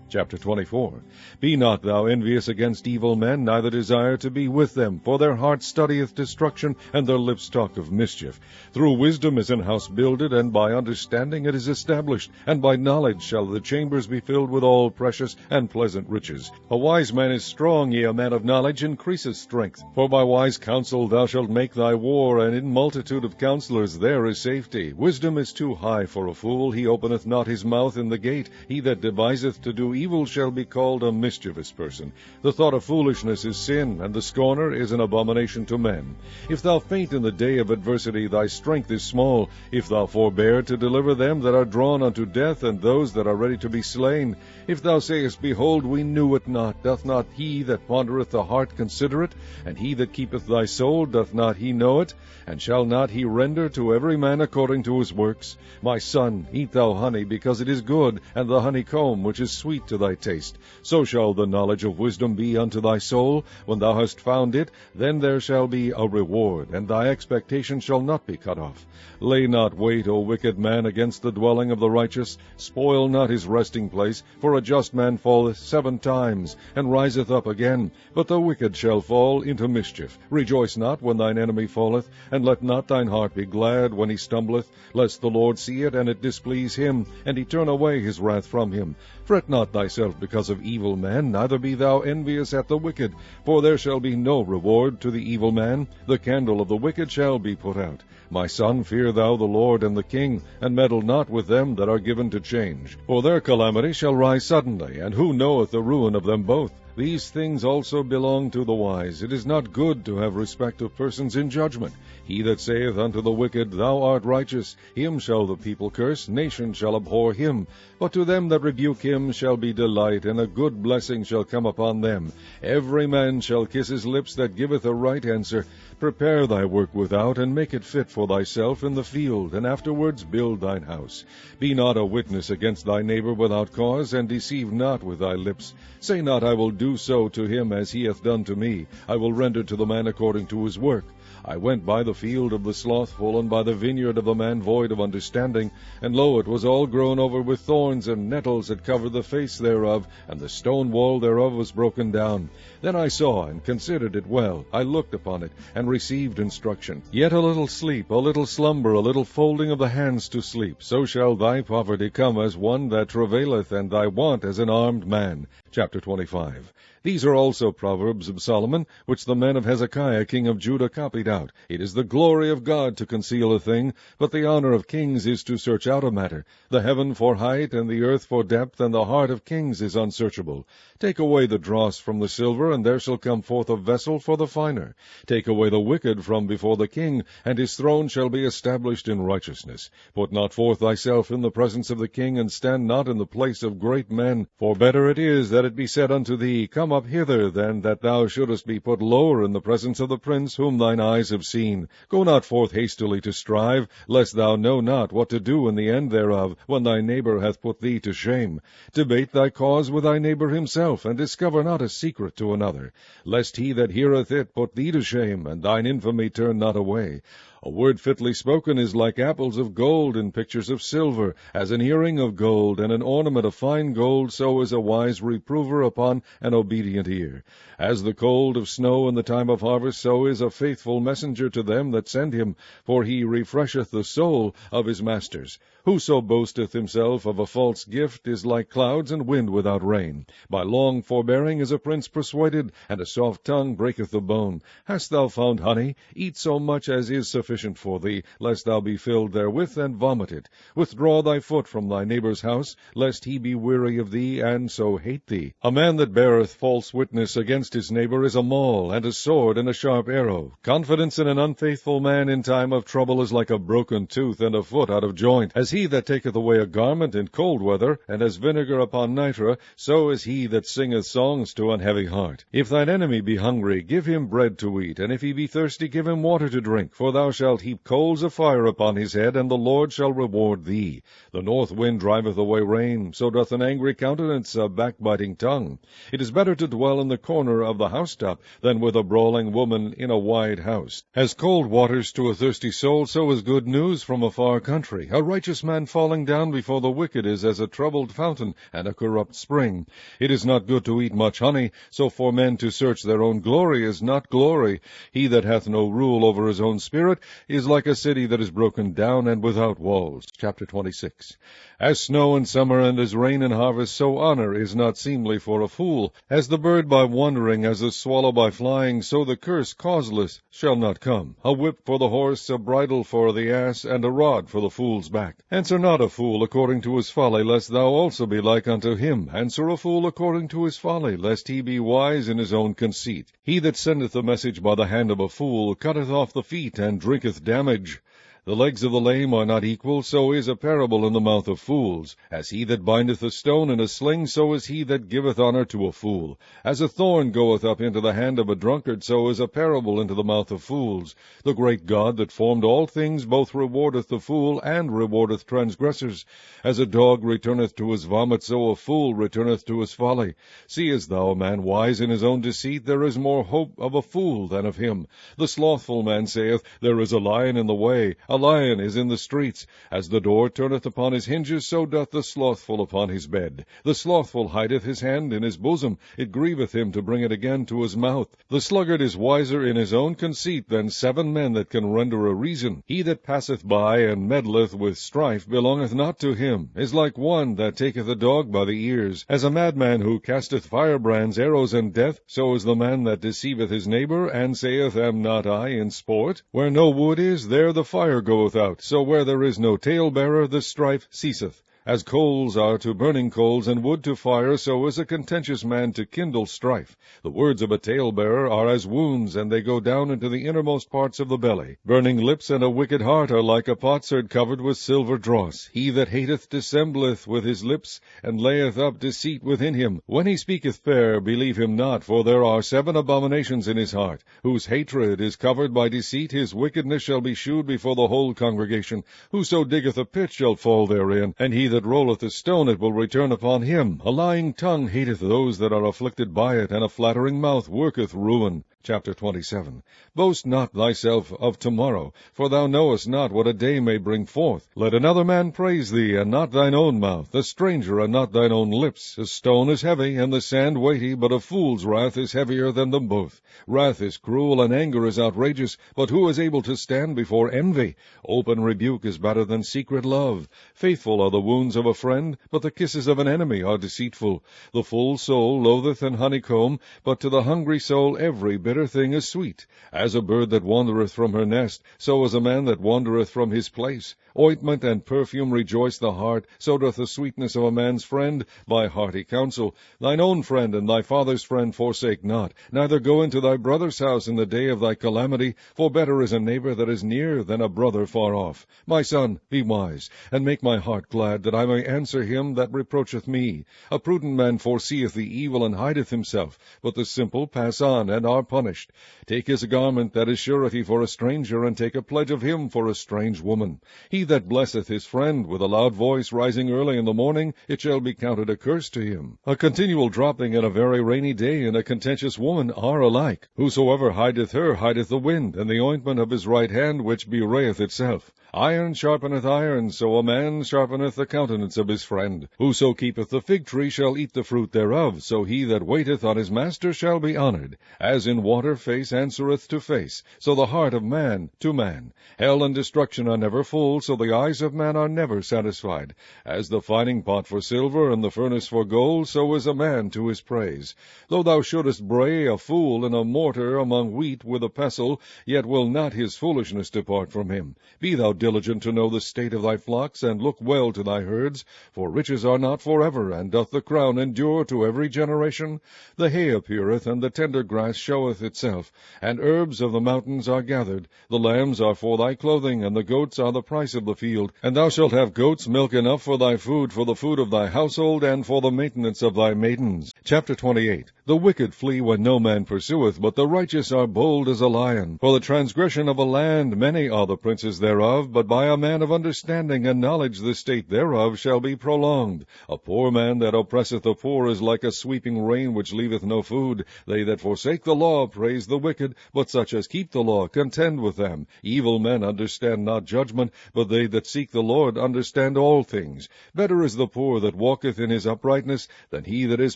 Chapter 24. Be not thou envious against evil men, neither desire to be with them, for their heart studieth destruction, and their lips talk of mischief. Through wisdom is an house builded, and by understanding it is established, and by knowledge shall the chambers be filled with all precious and pleasant riches. A wise man is strong, yea, a man of knowledge increaseth strength. For by wise counsel thou shalt make thy war, and in multitude of counselors there is safety. Wisdom is too high for a fool, he openeth not his mouth in the gate. He that deviseth to do evil shall be called a mischievous person. The thought of foolishness is sin, and the scorner is an abomination to men. If thou faint in the day of adversity, thy strength is small. If thou forbear to deliver them that are drawn unto death, and those that are ready to be slain. If thou sayest, Behold, we knew it not, doth not he that pondereth the heart consider it? And he that keepeth thy soul, doth not he know it? And shall not he render to every man according to his works? My son, eat thou honey, because it is good, and the honeycomb, which is sweet to thy taste. So shall the knowledge of wisdom be unto thy soul. When thou hast found it, then there shall be a reward, and thy expectation shall not be cut off. Lay not wait, O wicked man, against the dwelling of the righteous. Spoil not his resting place, for a just man falleth 7 times, and riseth up again. But the wicked shall fall into mischief. Rejoice not when thine enemy falleth, and let not thine heart be glad when he stumbleth, lest the Lord see it, and it displease him, and he turn away his wrath from him. Fret not thyself because of evil men, neither be thou envious at the wicked, for there shall be no reward to the evil man. The candle of the wicked shall be put out. My son, fear thou the Lord and the king, and meddle not with them that are given to change. For their calamity shall rise suddenly, and who knoweth the ruin of them both? These things also belong to the wise. It is not good to have respect of persons in judgment. He that saith unto the wicked, Thou art righteous, him shall the people curse, nations shall abhor him. But to them that rebuke him shall be delight, and a good blessing shall come upon them. Every man shall kiss his lips that giveth a right answer. Prepare thy work without, and make it fit for thyself in the field, and afterwards build thine house. Be not a witness against thy neighbor without cause, and deceive not with thy lips. Say not, I will do so to him as he hath done to me. I will render to the man according to his work. I went by the field of the slothful, and by the vineyard of the man void of understanding, and lo, it was all grown over with thorns, and nettles had covered the face thereof, and the stone wall thereof was broken down. Then I saw and considered it well. I looked upon it, and received instruction. Yet a little sleep, a little slumber, a little folding of the hands to sleep, so shall thy poverty come as one that travaileth, and thy want as an armed man. Chapter 25. These are also Proverbs of Solomon, which the men of Hezekiah king of Judah copied out. It is the glory of God to conceal a thing, but the honor of kings is to search out a matter. The heaven for height, and the earth for depth, and the heart of kings is unsearchable. Take away the dross from the silver, and there shall come forth a vessel for the finer. Take away the wicked from before the king, and his throne shall be established in righteousness. Put not forth thyself in the presence of the king, and stand not in the place of great men. For better it is that it be said unto thee, Come up hither, than that thou shouldest be put lower in the presence of the prince whom thine eyes have seen. Go not forth hastily to strive, lest thou know not what to do in the end thereof, when thy neighbor hath put thee to shame. Debate thy cause with thy neighbor himself, and discover not a secret to another, lest he that heareth it put thee to shame, and thine infamy turn not away. A word fitly spoken is like apples of gold in pictures of silver, as an earring of gold, and an ornament of fine gold, so is a wise reprover upon an obedient ear. As the cold of snow in the time of harvest, so is a faithful messenger to them that send him, for he refresheth the soul of his masters. Whoso boasteth himself of a false gift is like clouds and wind without rain. By long forbearing is a prince persuaded, and a soft tongue breaketh the bone. Hast thou found honey? Eat so much as is sufficient for thee, lest thou be filled therewith, and vomit it. Withdraw thy foot from thy neighbor's house, lest he be weary of thee, and so hate thee. A man that beareth false witness against his neighbor is a maul, and a sword, and a sharp arrow. Confidence in an unfaithful man in time of trouble is like a broken tooth, and a foot out of joint. As he that taketh away a garment in cold weather, and as vinegar upon nitre, so is he that singeth songs to an heavy heart. If thine enemy be hungry, give him bread to eat, and if he be thirsty, give him water to drink. For thou shalt heap coals of fire upon his head, and the Lord shall reward thee. The north wind driveth away rain, so doth an angry countenance a backbiting tongue. It is better to dwell in the corner of the housetop than with a brawling woman in a wide house. As cold waters to a thirsty soul, so is good news from a far country. A righteous man falling down before the wicked is as a troubled fountain and a corrupt spring. It is not good to eat much honey, so for men to search their own glory is not glory. He that hath no rule over his own spirit is like a city that is broken down and without walls. Chapter 26. As snow in summer and as rain in harvest, so honor is not seemly for a fool. As the bird by wandering, as the swallow by flying, so the curse causeless shall not come. A whip for the horse, a bridle for the ass, and a rod for the fool's back. Answer not a fool according to his folly, lest thou also be like unto him. Answer a fool according to his folly, lest he be wise in his own conceit. He that sendeth a message by the hand of a fool cutteth off the feet, and drinketh damage. The legs of the lame are not equal, so is a parable in the mouth of fools. As he that bindeth a stone in a sling, so is he that giveth honor to a fool. As a thorn goeth up into the hand of a drunkard, so is a parable into the mouth of fools. The great God that formed all things both rewardeth the fool and rewardeth transgressors. As a dog returneth to his vomit, so a fool returneth to his folly. Seest thou a man wise in his own deceit? There is more hope of a fool than of him. The slothful man saith, There is a lion in the way, a lion is in the streets. As the door turneth upon his hinges, so doth the slothful upon his bed. The slothful hideth his hand in his bosom, it grieveth him to bring it again to his mouth. The sluggard is wiser in his own conceit than 7 men that can render a reason. He that passeth by and meddleth with strife belongeth not to him, is like one that taketh a dog by the ears. As a madman who casteth firebrands, arrows, and death, so is the man that deceiveth his neighbor, and saith, Am not I in sport? Where no wood is, there the fire goeth out, so where there is no talebearer, the strife ceaseth. As coals are to burning coals, and wood to fire, so is a contentious man to kindle strife. The words of a talebearer are as wounds, and they go down into the innermost parts of the belly. Burning lips and a wicked heart are like a potsherd covered with silver dross. He that hateth dissembleth with his lips, and layeth up deceit within him. When he speaketh fair, believe him not, for there are 7 abominations in his heart. Whose hatred is covered by deceit, his wickedness shall be shewed before the whole congregation. Whoso diggeth a pit shall fall therein, and he that rolleth a stone, it will return upon him. A lying tongue hateth those that are afflicted by it, and a flattering mouth worketh ruin. Chapter 27. Boast not thyself of tomorrow, for thou knowest not what a day may bring forth. Let another man praise thee, and not thine own mouth, a stranger, and not thine own lips. A stone is heavy, and the sand weighty, but a fool's wrath is heavier than them both. Wrath is cruel, and anger is outrageous, but who is able to stand before envy? Open rebuke is better than secret love. Faithful are the wounds of a friend, but the kisses of an enemy are deceitful. The full soul loatheth an honeycomb, but to the hungry soul every bitter thing is sweet. As a bird that wandereth from her nest, so is a man that wandereth from his place. Ointment and perfume rejoice the heart, so doth the sweetness of a man's friend by hearty counsel. Thine own friend and thy father's friend forsake not, neither go into thy brother's house in the day of thy calamity, for better is a neighbor that is near than a brother far off. My son, be wise, and make my heart glad, that I may answer him that reproacheth me. A prudent man foreseeth the evil and hideth himself, but the simple pass on and are punished. Take his garment that is surety for a stranger, and take a pledge of him for a strange woman. He that blesseth his friend with a loud voice rising early in the morning, it shall be counted a curse to him. A continual dropping in a very rainy day and a contentious woman are alike. Whosoever hideth her hideth the wind, and the ointment of his right hand which bewrayeth itself. Iron sharpeneth iron, so a man sharpeneth the countenance of his friend. Whoso keepeth the fig tree shall eat the fruit thereof, so he that waiteth on his master shall be honored. As in water face answereth to face, so the heart of man to man. Hell and destruction are never full, so the eyes of man are never satisfied. As the fining pot for silver and the furnace for gold, so is a man to his praise. Though thou shouldest bray a fool in a mortar among wheat with a pestle, yet will not his foolishness depart from him. Be thou diligent to know the state of thy flocks, and look well to thy herds, for riches are not forever, and doth the crown endure to every generation? The hay appeareth, and the tender grass showeth itself, and herbs of the mountains are gathered. The lambs are for thy clothing, and the goats are the price of the field. And thou shalt have goats' milk enough for thy food, for the food of thy household, and for the maintenance of thy maidens. Chapter 28. The wicked flee when no man pursueth, but the righteous are bold as a lion. For the transgression of a land many are the princes thereof, but by a man of understanding and knowledge the state thereof shall be prolonged. A poor man that oppresseth the poor is like a sweeping rain which leaveth no food. They that forsake the law praise the wicked, but such as keep the law contend with them. Evil men understand not judgment, but they that seek the Lord understand all things. Better is the poor that walketh in his uprightness than he that is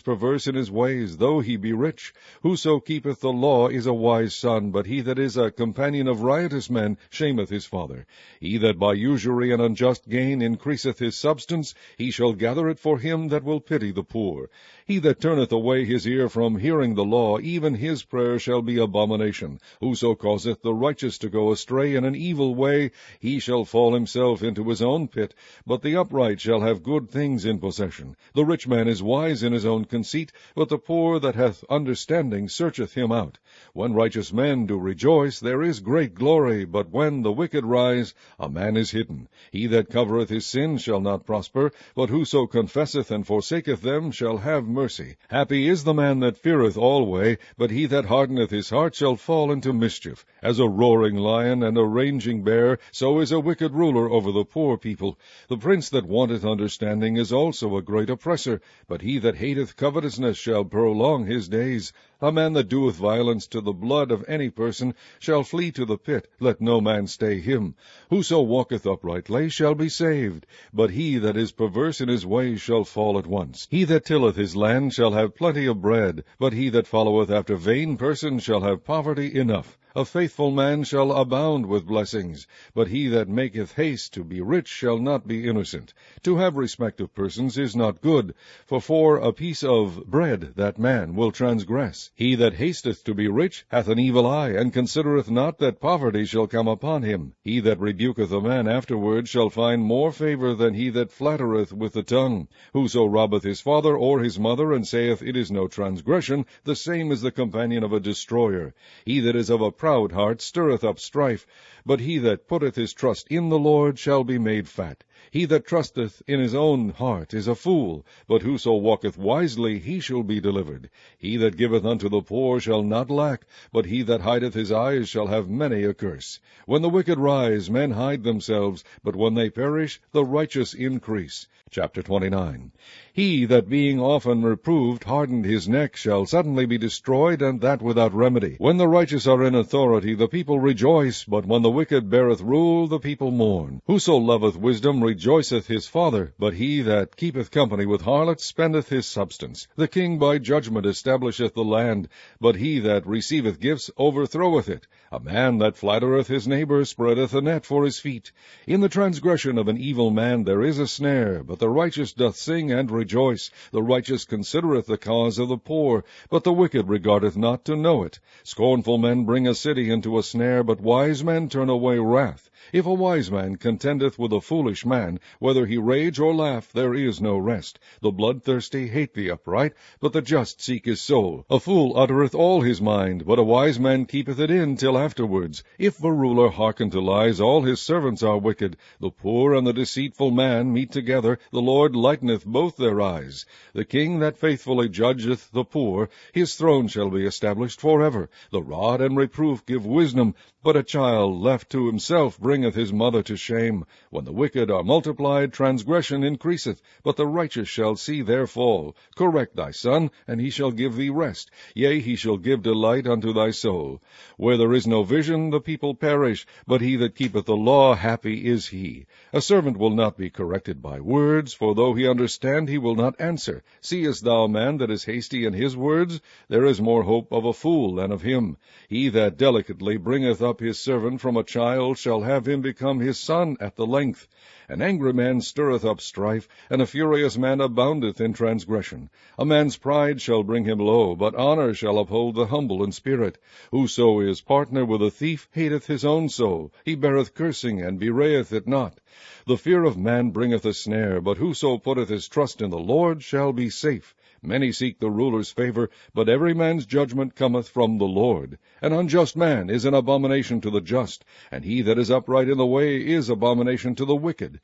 perverse in his ways, though he be rich. Whoso keepeth the law is a wise son, but he that is a companion of riotous men shameth his father. He that by usury and unjust gain increaseth his substance, he shall gather it for him that will pity the poor. He that turneth away his ear from hearing the law, even his prayer shall be abomination. Whoso causeth the righteous to go astray in an evil way, he shall fall himself into his own pit, but the upright shall have good things in possession. The rich man is wise in his own conceit, but the poor that hath understanding searcheth him out. When righteous men do rejoice, there is great glory, but when the wicked rise, a man is hidden. He that covereth his sins shall not prosper, but whoso confesseth and forsaketh them shall have mercy. Happy is the man that feareth alway, but he that hardeneth his heart shall fall into mischief. As a roaring lion and a raging bear, so is a wicked ruler over the poor people. The prince that wanteth understanding is also a great oppressor, but he that hateth covetousness shall prolong his days. A man that doeth violence to the blood of any person shall flee to the pit. Let no man stay him. Whoso walketh uprightly shall be saved, but he that is perverse in his ways shall fall at once. He that tilleth his land shall have plenty of bread, but he that followeth after vain persons shall have poverty enough. A faithful man shall abound with blessings, but he that maketh haste to be rich shall not be innocent. To have respect of persons is not good, for a piece of bread that man will transgress. He that hasteth to be rich hath an evil eye, and considereth not that poverty shall come upon him. He that rebuketh a man afterward shall find more favor than he that flattereth with the tongue. Whoso robbeth his father or his mother, and saith, It is no transgression, the same is the companion of a destroyer. He that is of a proud heart stirreth up strife, but he that putteth his trust in the Lord shall be made fat. He that trusteth in his own heart is a fool, but whoso walketh wisely, he shall be delivered. He that giveth unto the poor shall not lack, but he that hideth his eyes shall have many a curse. When the wicked rise, men hide themselves, but when they perish, the righteous increase. Chapter 29. He that being often reproved hardened his neck shall suddenly be destroyed, and that without remedy. When the righteous are in authority, the people rejoice, but when the wicked beareth rule, the people mourn. Whoso loveth wisdom rejoiceth his father, but he that keepeth company with harlots spendeth his substance. The king by judgment establisheth the land, but he that receiveth gifts overthroweth it. A man that flattereth his neighbor spreadeth a net for his feet. In the transgression of an evil man there is a snare, but the righteous doth sing and rejoice. The righteous considereth the cause of the poor, but the wicked regardeth not to know it. Scornful men bring a city into a snare, but wise men turn away wrath. If a wise man contendeth with a foolish man, whether he rage or laugh, there is no rest. The bloodthirsty hate the upright, but the just seek his soul. A fool uttereth all his mind, but a wise man keepeth it in till afterwards. If a ruler hearken to lies, all his servants are wicked. The poor and the deceitful man meet together, the Lord lighteneth both their eyes. The king that faithfully judgeth the poor, his throne shall be established forever. The rod and reproof give wisdom, but a child left to himself bringeth his mother to shame. When the wicked are multiplied, transgression increaseth, but the righteous shall see their fall. Correct thy son, and he shall give thee rest. Yea, he shall give delight unto thy soul. Where there is no vision, the people perish, but he that keepeth the law, happy is he. A servant will not be corrected by words, for though he understand, he will not answer. Seest thou a man that is hasty in his words? There is more hope of a fool than of him. He that delicately bringeth up his servant from a child shall have him become his son at the length. An angry man stirreth up strife, and a furious man aboundeth in transgression. A man's pride shall bring him low, but honor shall uphold the humble in spirit. Whoso is partner with a thief hateth his own soul. He beareth cursing, and bewrayeth it not. The fear of man bringeth a snare, but whoso putteth his trust in the Lord shall be safe. Many seek the ruler's favor, but every man's judgment cometh from the Lord. An unjust man is an abomination to the just, and he that is upright in the way is abomination to the wicked.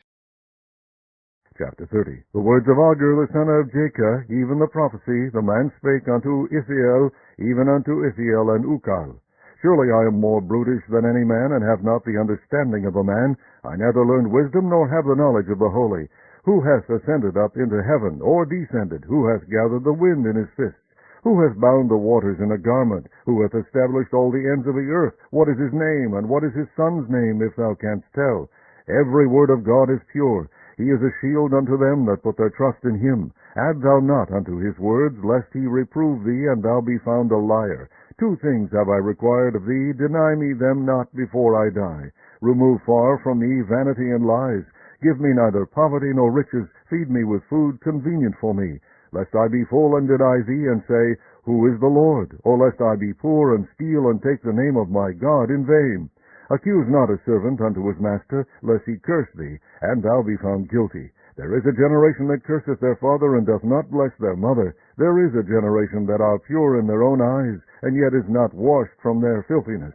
Chapter 30. The words of Agur the son of Jacob, even the prophecy, the man spake unto Ithiel, even unto Ithiel and Ukal. Surely I am more brutish than any man, and have not the understanding of a man. I neither learned wisdom, nor have the knowledge of the holy. Who hath ascended up into heaven, or descended? Who hath gathered the wind in his fists? Who hath bound the waters in a garment? Who hath established all the ends of the earth? What is his name, and what is his son's name, if thou canst tell? Every word of God is pure. He is a shield unto them that put their trust in him. Add thou not unto his words, lest he reprove thee, and thou be found a liar. 2 things have I required of thee, deny me them not before I die. Remove far from me vanity and lies. Give me neither poverty nor riches, feed me with food convenient for me, lest I be full and deny thee, and say, Who is the Lord? Or lest I be poor, and steal, and take the name of my God in vain. Accuse not a servant unto his master, lest he curse thee, and thou be found guilty. There is a generation that curseth their father, and doth not bless their mother. There is a generation that are pure in their own eyes, and yet is not washed from their filthiness.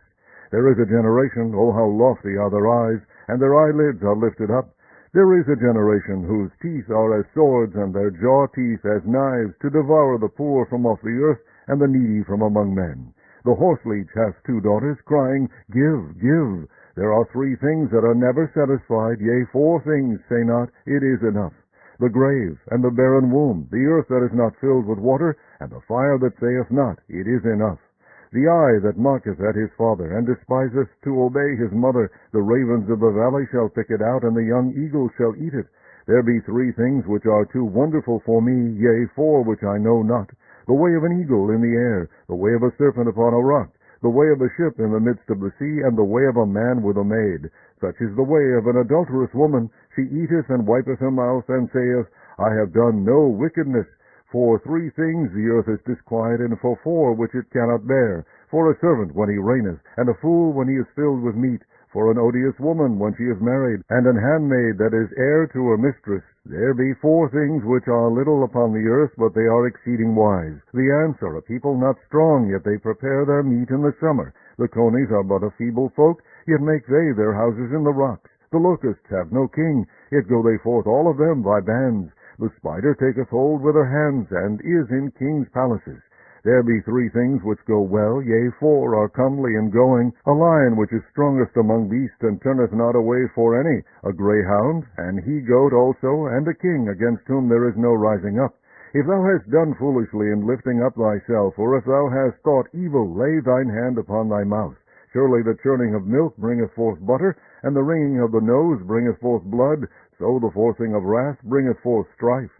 There is a generation, oh how lofty are their eyes, and their eyelids are lifted up. There is a generation whose teeth are as swords, and their jaw teeth as knives, to devour the poor from off the earth, and the needy from among men. The horseleech hath 2 daughters, crying, Give, give. There are 3 things that are never satisfied, yea, 4 things say not, It is enough. The grave, and the barren womb, the earth that is not filled with water, and the fire that saith not, It is enough. The eye that mocketh at his father, and despiseth to obey his mother, the ravens of the valley shall pick it out, and the young eagle shall eat it. There be 3 things which are too wonderful for me, yea, 4 which I know not. The way of an eagle in the air, the way of a serpent upon a rock, the way of a ship in the midst of the sea, and the way of a man with a maid. Such is the way of an adulterous woman. She eateth and wipeth her mouth, and saith, I have done no wickedness. For 3 things the earth is disquiet, and for 4 which it cannot bear. For a servant when he reigneth, and a fool when he is filled with meat. For an odious woman when she is married, and an handmaid that is heir to her mistress. There be 4 things which are little upon the earth, but they are exceeding wise. The ants are a people not strong, yet they prepare their meat in the summer. The conies are but a feeble folk, yet make they their houses in the rocks. The locusts have no king, yet go they forth all of them by bands. The spider taketh hold with her hands, and is in kings' palaces. There be 3 things which go well, yea, 4 are comely in going. A lion which is strongest among beasts, and turneth not away for any. A greyhound, an he-goat also, and a king, against whom there is no rising up. If thou hast done foolishly in lifting up thyself, or if thou hast thought evil, lay thine hand upon thy mouth. Surely the churning of milk bringeth forth butter, and the wringing of the nose bringeth forth blood. So the forcing of wrath bringeth forth strife.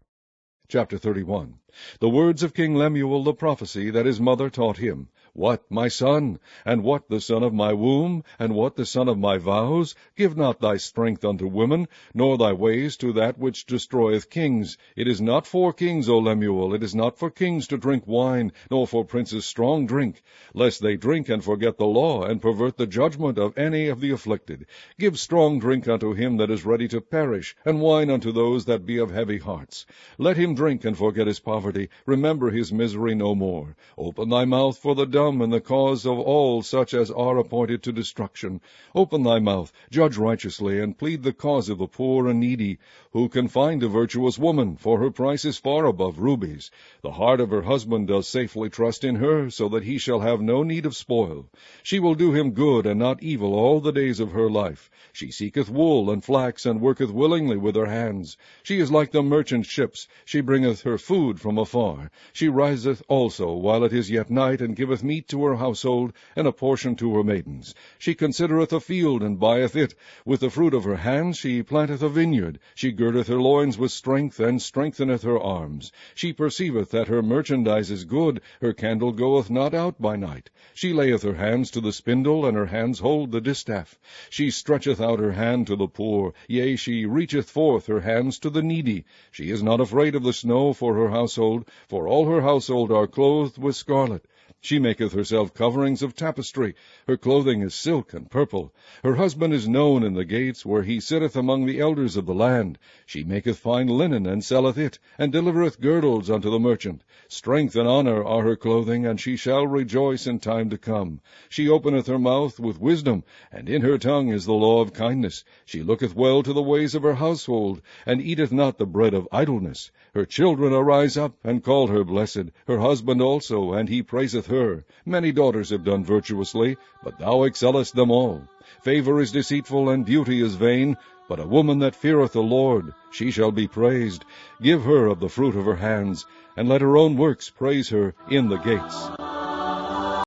Chapter 31. The words of King Lemuel the prophecy that his mother taught him. What, my son? And what the son of my womb? And what the son of my vows? Give not thy strength unto women, nor thy ways to that which destroyeth kings. It is not for kings, O Lemuel, it is not for kings to drink wine, nor for princes strong drink, lest they drink and forget the law, and pervert the judgment of any of the afflicted. Give strong drink unto him that is ready to perish, and wine unto those that be of heavy hearts. Let him drink and forget his poverty, remember his misery no more. Open thy mouth for the dumb, and the cause of all such as are appointed to destruction. Open thy mouth, judge righteously, and plead the cause of the poor and needy. Who can find a virtuous woman? For her price is far above rubies. The heart of her husband does safely trust in her, so that he shall have no need of spoil. She will do him good and not evil all the days of her life. She seeketh wool and flax, and worketh willingly with her hands. She is like the merchant ships. She bringeth her food from afar. She riseth also while it is yet night, and giveth meat to her household, and a portion to her maidens. She considereth a field, and buyeth it. With the fruit of her hands she planteth a vineyard. She girdeth her loins with strength, and strengtheneth her arms. She perceiveth that her merchandise is good. Her candle goeth not out by night. She layeth her hands to the spindle, and her hands hold the distaff. She stretcheth out her hand to the poor, yea, she reacheth forth her hands to the needy. She is not afraid of the snow for her household, for all her household are clothed with scarlet. She maketh herself coverings of tapestry. Her clothing is silk and purple. Her husband is known in the gates, where he sitteth among the elders of the land. She maketh fine linen, and selleth it, and delivereth girdles unto the merchant. Strength and honor are her clothing, and she shall rejoice in time to come. She openeth her mouth with wisdom, and in her tongue is the law of kindness. She looketh well to the ways of her household, and eateth not the bread of idleness. Her children arise up, and call her blessed, her husband also, and he praiseth her. Many daughters have done virtuously, but thou excellest them all. Favor is deceitful, and beauty is vain, but a woman that feareth the Lord, she shall be praised. Give her of the fruit of her hands, and let her own works praise her in the gates.